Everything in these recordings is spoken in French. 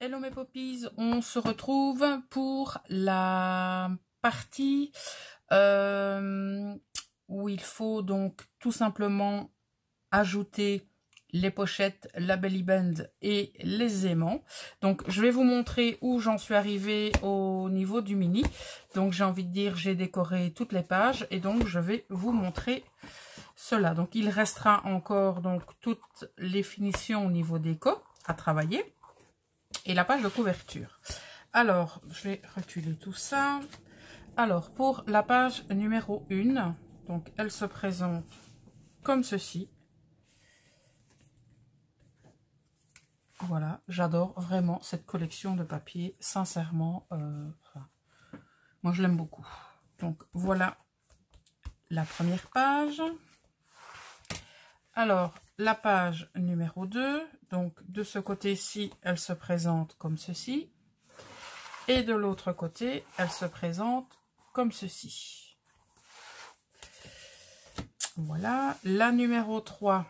Hello mes poppies, on se retrouve pour la partie où il faut donc tout simplement ajouter les pochettes, la belly band et les aimants. Donc je vais vous montrer où j'en suis arrivée au niveau du mini. Donc j'ai envie de dire, j'ai décoré toutes les pages et donc je vais vous montrer cela. Donc il restera encore donc toutes les finitions au niveau déco à travailler. Et la page de couverture. Alors, je vais reculer tout ça. Alors, pour la page numéro 1, donc elle se présente comme ceci. Voilà, j'adore vraiment cette collection de papier, sincèrement. Moi, je l'aime beaucoup. Donc, voilà la première page. Alors, la page numéro 2, donc de ce côté-ci, elle se présente comme ceci. Et de l'autre côté, elle se présente comme ceci. Voilà, la numéro 3,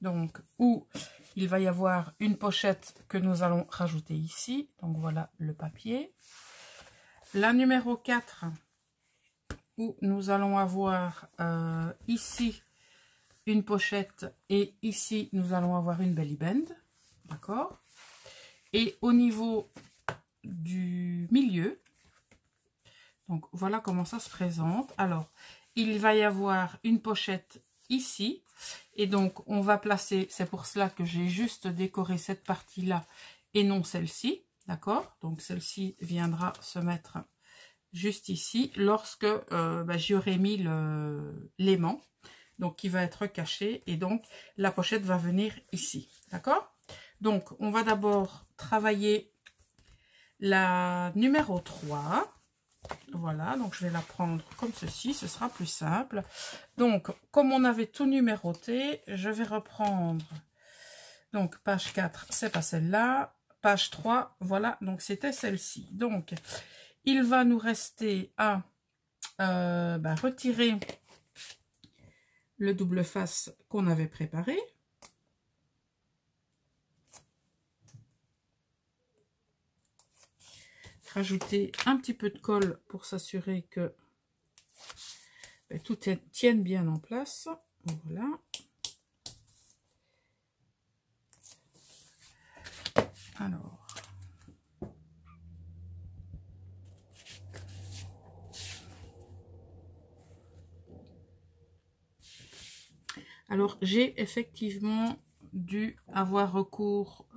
donc où il va y avoir une pochette que nous allons rajouter ici. Donc voilà le papier. La numéro 4, où nous allons avoir ici une pochette et ici nous allons avoir une belly band. D'accord. Et au niveau du milieu, donc voilà comment ça se présente. Alors, il va y avoir une pochette ici. Et donc, on va placer, c'est pour cela que j'ai juste décoré cette partie-là et non celle-ci. D'accord? Donc, celle-ci viendra se mettre juste ici lorsque j'y aurai mis l'aimant. Donc, qui va être caché. Et donc, la pochette va venir ici. D'accord? Donc, on va d'abord travailler la numéro 3. Voilà, donc je vais la prendre comme ceci, ce sera plus simple. Donc, comme on avait tout numéroté, je vais reprendre. Donc, page 4, c'est pas celle-là. Page 3, voilà, donc c'était celle-ci. Donc, il va nous rester à retirer le double face qu'on avait préparé. Rajouter un petit peu de colle pour s'assurer que tout tienne bien en place. Voilà. Alors j'ai effectivement dû avoir recours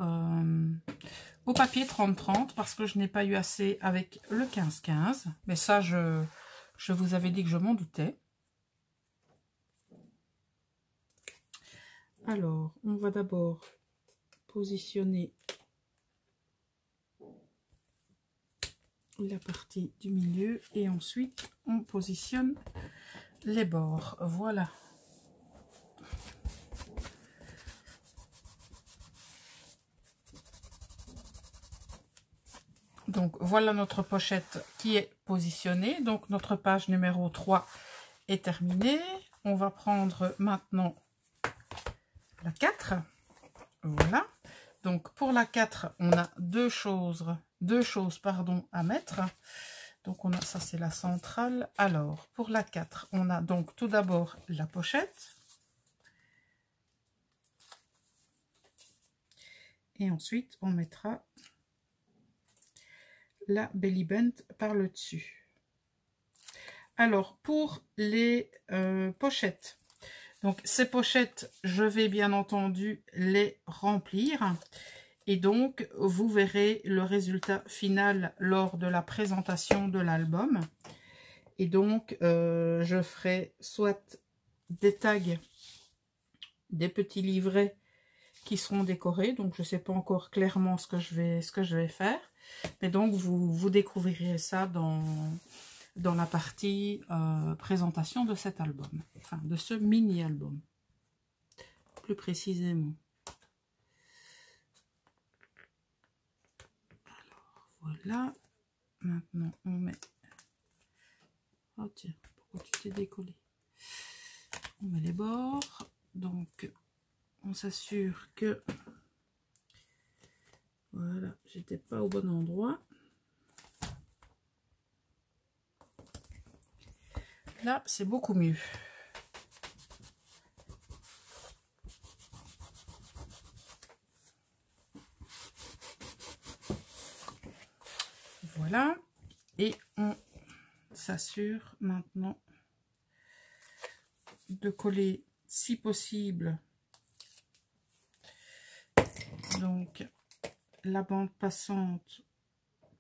au papier 30-30 parce que je n'ai pas eu assez avec le 15-15. Mais ça, je vous avais dit que je m'en doutais. Alors, on va d'abord positionner la partie du milieu et ensuite on positionne les bords. Voilà. Donc voilà notre pochette qui est positionnée. Donc notre page numéro 3 est terminée. On va prendre maintenant la 4. Voilà. Donc pour la 4, on a deux choses à mettre. Donc on a ça, c'est la centrale. Alors pour la 4, on a donc tout d'abord la pochette. Et ensuite on mettra la belly band par le dessus. Alors pour les pochettes, donc ces pochettes, je vais bien entendu les remplir et donc vous verrez le résultat final lors de la présentation de l'album. Et donc je ferai soit des tags, des petits livrets qui seront décorés, donc je ne sais pas encore clairement ce que je vais faire. Mais donc, vous découvrirez ça dans la partie présentation de cet album. Enfin, de ce mini-album. Plus précisément. Alors, voilà. Maintenant, on met... Oh tiens, pourquoi tu t'es décollé? On met les bords. Donc, on s'assure que Voilà, j'étais pas au bon endroit. Là, c'est beaucoup mieux. Voilà. Et on s'assure maintenant de coller, si possible, donc la bande passante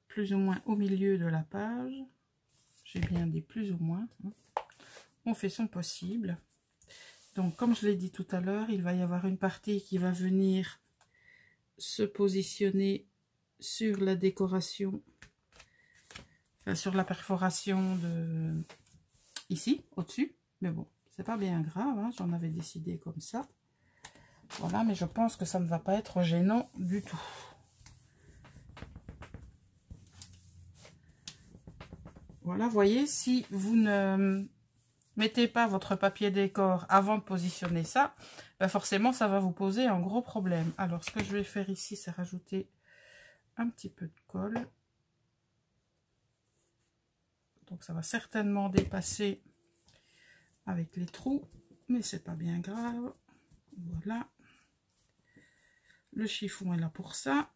plus ou moins au milieu de la page. J'ai bien dit plus ou moins. On fait son possible. Donc, comme je l'ai dit tout à l'heure, il va y avoir une partie qui va venir se positionner sur la décoration, enfin, sur la perforation de ici, au-dessus. Mais bon, c'est pas bien grave, hein, j'en avais décidé comme ça. Voilà, mais je pense que ça ne va pas être gênant du tout. Voilà, voyez, si vous ne mettez pas votre papier décor avant de positionner ça, ben forcément ça va vous poser un gros problème. Alors ce que je vais faire ici, c'est rajouter un petit peu de colle. Donc ça va certainement dépasser avec les trous, mais c'est pas bien grave. Voilà. Le chiffon est là pour ça.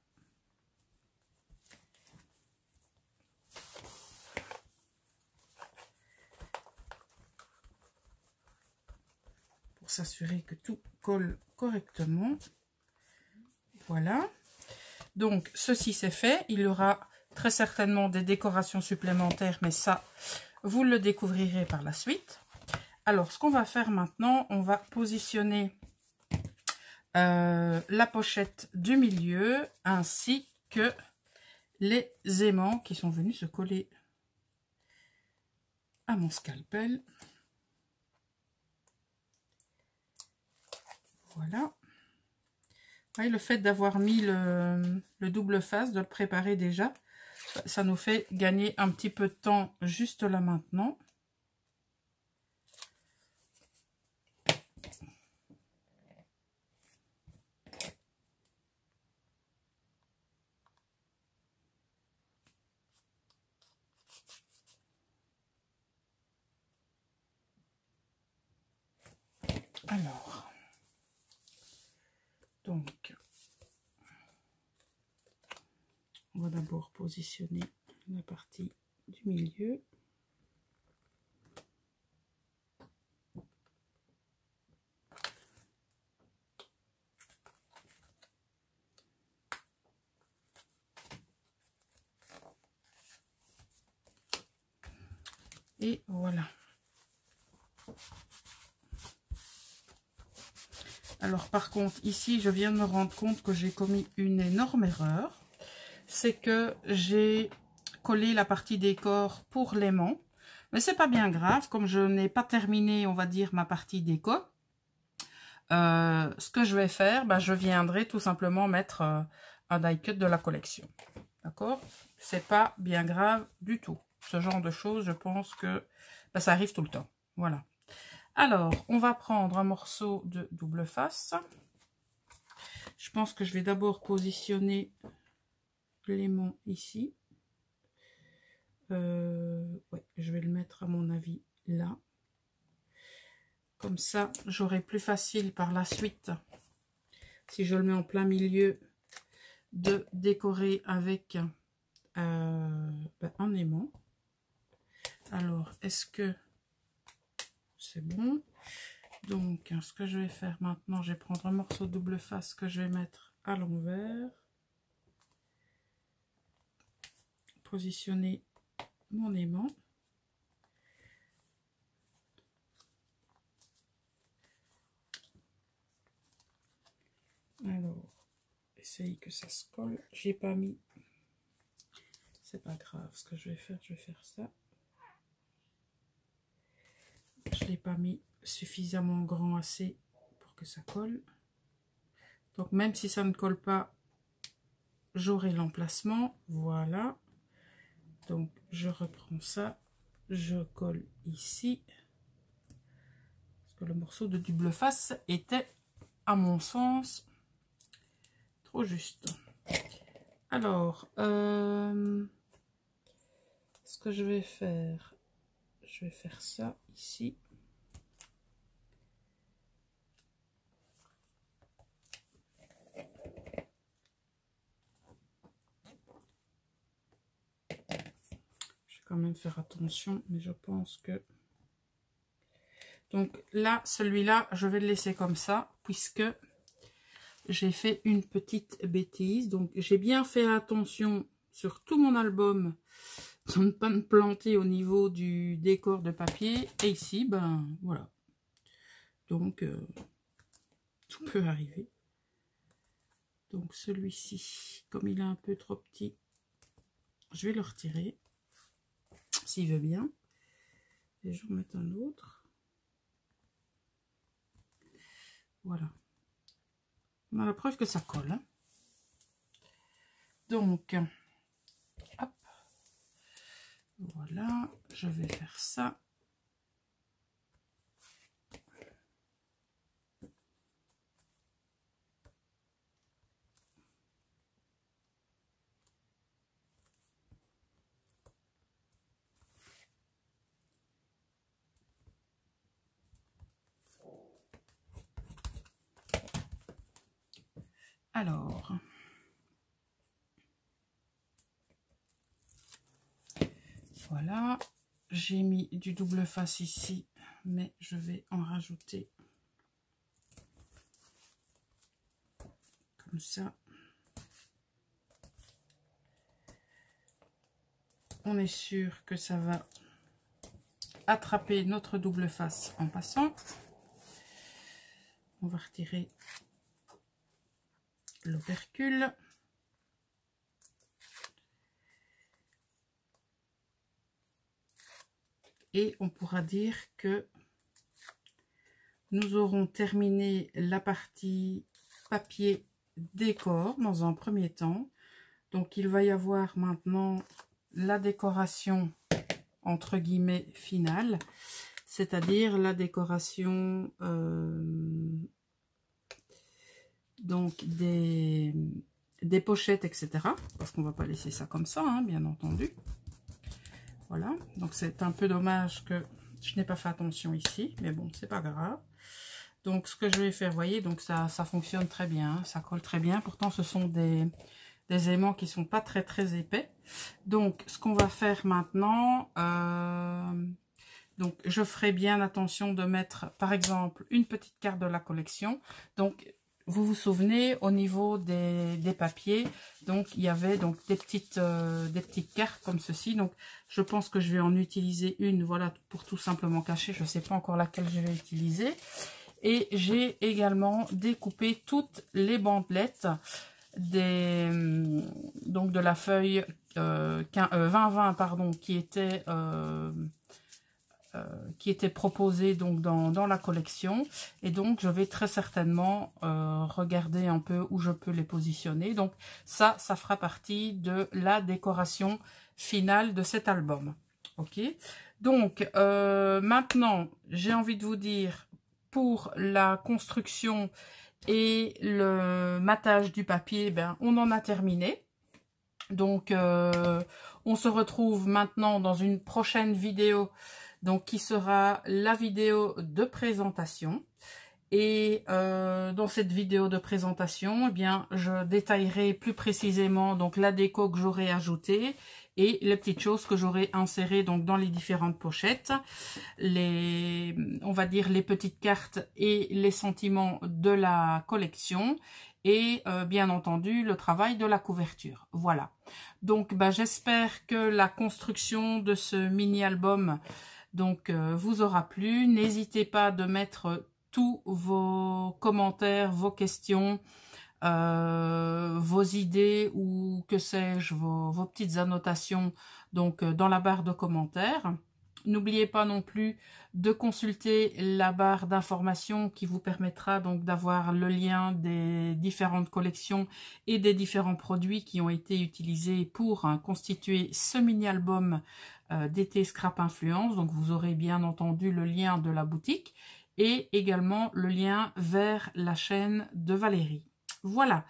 Pour s'assurer que tout colle correctement. Voilà. Donc ceci c'est fait. Il y aura très certainement des décorations supplémentaires, mais ça, vous le découvrirez par la suite. Alors, ce qu'on va faire maintenant, on va positionner la pochette du milieu, ainsi que les aimants qui sont venus se coller à mon scalpel. Voilà. Et le fait d'avoir mis le double face, de le préparer déjà, ça nous fait gagner un petit peu de temps juste là maintenant. Alors, donc, on va d'abord positionner la partie du milieu. Et voilà. Alors par contre, ici, je viens de me rendre compte que j'ai commis une énorme erreur. C'est que j'ai collé la partie décor pour l'aimant. Mais c'est pas bien grave, comme je n'ai pas terminé, on va dire, ma partie déco. Ce que je vais faire, ben, je viendrai tout simplement mettre un die cut de la collection. D'accord? C'est pas bien grave du tout. Ce genre de choses, je pense que ben, ça arrive tout le temps. Voilà. Alors, on va prendre un morceau de double face. Je pense que je vais d'abord positionner l'aimant ici. Ouais, je vais le mettre à mon avis là. Comme ça, j'aurai plus facile par la suite, si je le mets en plein milieu, de décorer avec un aimant. Alors, est-ce que c'est bon? Donc, ce que je vais faire maintenant, je vais prendre un morceau de double face que je vais mettre à l'envers. Positionner mon aimant. Alors, essaye que ça se colle. J'ai pas mis. C'est pas grave. Ce que je vais faire ça. Je l'ai pas mis suffisamment grand assez pour que ça colle. Donc même si ça ne colle pas, j'aurai l'emplacement. Voilà. Donc je reprends ça. Je colle ici. Parce que le morceau de double face était, à mon sens, trop juste. Alors, ce que je vais faire ça ici. Quand même faire attention, mais je pense que donc là, celui-là, je vais le laisser comme ça puisque j'ai fait une petite bêtise. Donc j'ai bien fait attention sur tout mon album de ne pas me planter au niveau du décor de papier. Et ici, ben voilà. Donc tout peut arriver. Donc celui-ci, comme il est un peu trop petit, je vais le retirer. S'il veut bien. Et je vais en mettre un autre. Voilà. On a la preuve que ça colle. Hein. Donc, hop. Voilà. Je vais faire ça. Alors, voilà, j'ai mis du double face ici, mais je vais en rajouter comme ça. On est sûr que ça va attraper notre double face en passant. On va retirer l'opercule. Et on pourra dire que nous aurons terminé la partie papier décor dans un premier temps. Donc il va y avoir maintenant la décoration entre guillemets finale, c'est-à-dire la décoration donc des pochettes, etc. Parce qu'on va pas laisser ça comme ça, hein, bien entendu. Voilà, donc c'est un peu dommage que je n'ai pas fait attention ici, mais bon, c'est pas grave. Donc ce que je vais faire, vous voyez, donc ça fonctionne très bien, hein, ça colle très bien. Pourtant, ce sont des aimants qui sont pas très épais. Donc ce qu'on va faire maintenant, donc je ferai bien attention de mettre, par exemple, une petite carte de la collection. Donc vous vous souvenez, au niveau des papiers, donc il y avait donc des petites cartes comme ceci. Donc je pense que je vais en utiliser une, voilà, pour tout simplement cacher. Je ne sais pas encore laquelle je vais utiliser. Et j'ai également découpé toutes les bandelettes donc de la feuille 2020, pardon, qui était proposée donc dans la collection. Et donc je vais très certainement regarder un peu où je peux les positionner. Donc ça fera partie de la décoration finale de cet album. Ok, donc maintenant j'ai envie de vous dire, pour la construction et le matage du papier, ben, on en a terminé. Donc on se retrouve maintenant dans une prochaine vidéo, donc qui sera la vidéo de présentation. Et dans cette vidéo de présentation, eh bien, je détaillerai plus précisément donc la déco que j'aurai ajoutée et les petites choses que j'aurai insérées donc dans les différentes pochettes, on va dire les petites cartes et les sentiments de la collection, et bien entendu le travail de la couverture. Voilà. Donc bah, j'espère que la construction de ce mini album donc vous aura plu. N'hésitez pas de mettre tous vos commentaires, vos questions, vos idées ou que sais-je, vos petites annotations donc dans la barre de commentaires. N'oubliez pas non plus de consulter la barre d'informations qui vous permettra donc d'avoir le lien des différentes collections et des différents produits qui ont été utilisés pour constituer ce mini-album d'été Scrap Influence. Donc vous aurez bien entendu le lien de la boutique et également le lien vers la chaîne de Valérie. Voilà,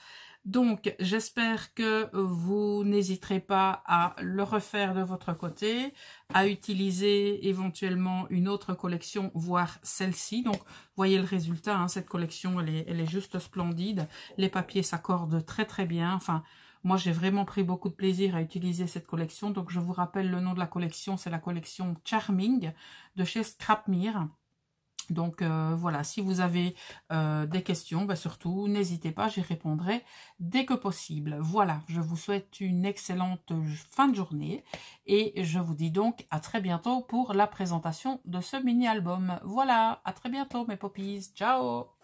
Donc, j'espère que vous n'hésiterez pas à le refaire de votre côté, à utiliser éventuellement une autre collection, voire celle-ci. Donc, voyez le résultat, hein, cette collection, elle est juste splendide. Les papiers s'accordent très très bien. Enfin, moi, j'ai vraiment pris beaucoup de plaisir à utiliser cette collection. Donc, je vous rappelle le nom de la collection, c'est la collection Charming de chez Scrapmere. Donc voilà, si vous avez des questions, bah, surtout n'hésitez pas, j'y répondrai dès que possible. Voilà, je vous souhaite une excellente fin de journée et je vous dis donc à très bientôt pour la présentation de ce mini-album. Voilà, à très bientôt mes poppies, ciao!